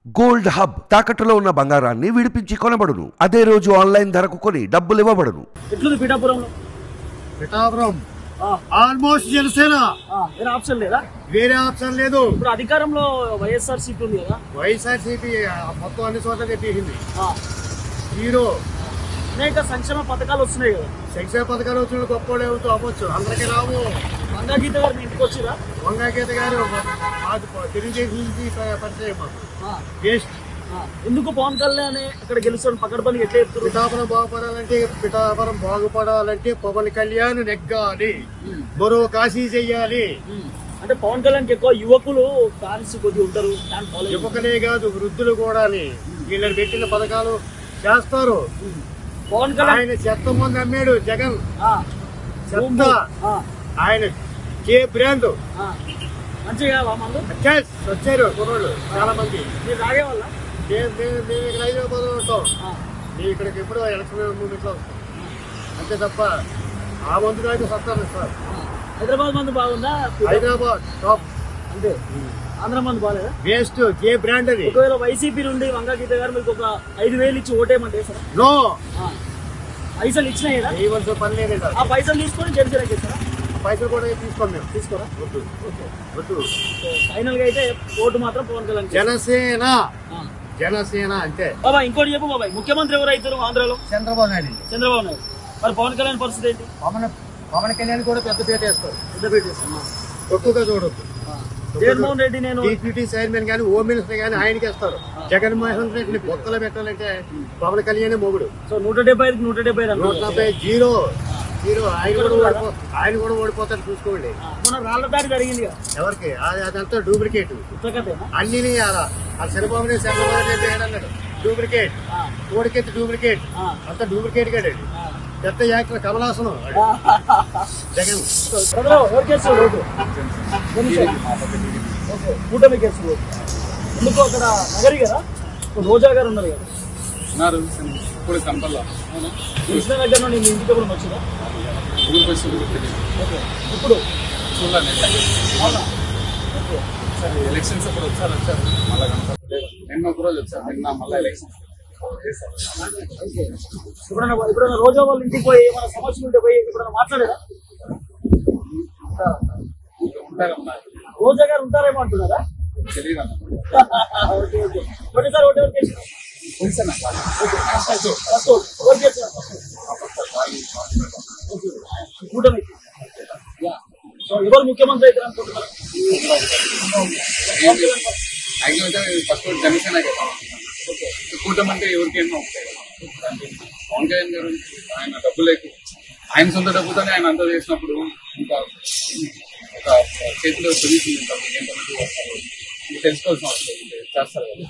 Gold hub తాకట్టులో ఉన్న బంగారాన్ని విడిపించి కొనబడును. అదే రోజు ఆన్లైన్ ధరకు కొని డబ్బులు ఇవ్వబడును. ఎట్లుంది పిఠాపురంలో? పిఠాపురం ఆల్మోస్ట్ జనసేన. వేరే ఆప్షన్ లేదా? వేరే ఆప్షన్ లేదు. ఇప్పుడు అధికారంలో వైఎస్ఆర్సీపీ ఉంది కదా. వైఎస్ఆర్సీపీ మొత్తం అన్ని చోట్ల తీసింది. హీరో అనేక సంక్షేమ పథకాలు వస్తున్నాయి కదా. సంక్షేమ పథకాలు వచ్చిన గొప్ప అవుతూ అవ్వచ్చు, అందరికీ రావు. వంగాగీత గారు ఇంటికి వచ్చిరా? వంగాగీత గారు తెలుగుదేశం నుంచి పరిచయం మాకు. ఎందుకు పవన్ కళ్యాణ్ అక్కడ గెలుస్తాడు పకడ్బందీ ఎట్లా చెప్తారు? పిఠాపురం బాగుపడాలంటే పవన్ కళ్యాణ్ నెగ్గాలి, మరో కాశీ చెయ్యాలి. అంటే పవన్ కళ్యాణ్ ఎక్కువ యువకులు ఫ్యాన్స్ కొద్ది ఉంటారు. యువకులే కాదు, వృద్ధులు కూడా వీళ్ళని పెట్టిన పథకాలు చేస్తారు. పవన్ కళ్యాణ్ ఆయన చెత్త మంది అమ్మాడు జగన్. చెత్త ఆయన కే బ్రాండ్ మంచిగా వచ్చారు కుర్రోళ్ళు చాలా మంది. మీరు తాగే వల్ల మేము ఇక్కడ హైదరాబాద్ ఉంటాం, మేము ఇక్కడికి ఎప్పుడో ఎలక్షన్ మూమెంట్లో వస్తాం అంతే తప్ప ఆ మందులు అయితే వస్తారు సార్. హైదరాబాద్ మందు బాగుందా? హైదరాబాద్ టాప్ అంతే. ఆంధ్ర మందు బాగాలేదా? వేస్ట్ కే బ్రాండ్ అది. ఒకవేళ వైసీపీ నుండి వంగాగీత గారు మీకు ఒక 5,000 ఇచ్చి ఓటేయమంటే సార్? నో. పైసలు ఇచ్చినాయి కదా, ఇవ్వాల్సిన పని లేదు. ఆ పైసలు తీసుకొని జనసేనకి ఇస్తారా? పైసలు కూడా తీసుకోండి, మేము తీసుకోరా? వద్దు. ఫైనల్ గా అయితే ఓటు మాత్రం పవన్ కళ్యాణ్. జనసేన జనసేన అంతే. బాబా ఇంకోటి చెప్పు బాబాయ్, ముఖ్యమంత్రి ఎవరు అవుతారు ఆంధ్రాలో? చంద్రబాబు నాయుడు. చంద్రబాబు నాయుడు. మరి పవన్ కళ్యాణ్ పరిస్థితి ఏంటి? పవన్ కళ్యాణ్ కూడా పెద్ద పేట వేస్తారు. తక్కువగా చూడొద్దు. జగన్మోహన్ రెడ్డి నేను డిప్యూటీ చైర్మన్ కానీ హోమ్ మినిస్టర్ కానీ ఆయనకి వేస్తారు. జగన్మోహన్ రెడ్డిని బొక్కలు పెట్టాలంటే పవన్ కళ్యాణ్ మొగుడు. సో 175కి 170 170 జీరో. ఆయన కూడా ఓడిపోతారు చూసుకోండి. మన రాళ్ల దాడి జరిగింది కదా, ఎవరికి? అదంతా డూప్లికేట్. అన్ని చంద్రబాబు అన్నాడు డూప్లికేట్, ఓడికెత్తి డూప్లికేట్, అంతా డూప్లికేట్ గాడు. పెద్ద యాక్టర్ కమలాసనం జగన్. కూటమి కేసు ఎందుకు అక్కడ నగరి కదా, రోజా గారు ఉన్నారు కదా, కృష్ణ దగ్గర నుండి మీ ఇంటికి ఎప్పుడు వచ్చిందా? ఇప్పుడు ఎలక్షన్స్ అప్పుడు వచ్చారు మళ్ళీ నిన్న ఒక రోజు వచ్చారు, నిన్న మళ్ళీ ఎలక్షన్స్. ఎప్పుడైనా రోజా వాళ్ళ ఇంటికి పోయి ఏమైనా సమస్యలు ఉంటే పోయి ఎప్పుడైనా మాట్లాడారా? రోజా గారు ఉంటారేమో అంటున్నారా? తెలియదు. ఒకటేసారి ఓటు ఎవరికి వేసినా? కూటమి. ఎవరు ముఖ్యమంత్రి అయితే అనుకుంటున్నారు? ఫస్ట్ జనసేన కదా, కూటమి అంటే ఎవరికేమో పవన్ కళ్యాణ్ గారు ఆయన డబ్బులు ఆయన సొంత డబ్బుతోనే ఆయన అంతా చేసినప్పుడు ఇంకా ఒక చేతిలో పొజిషన్ తెలుసుకోవాల్సిన అవసరం చేస్తారు కదా.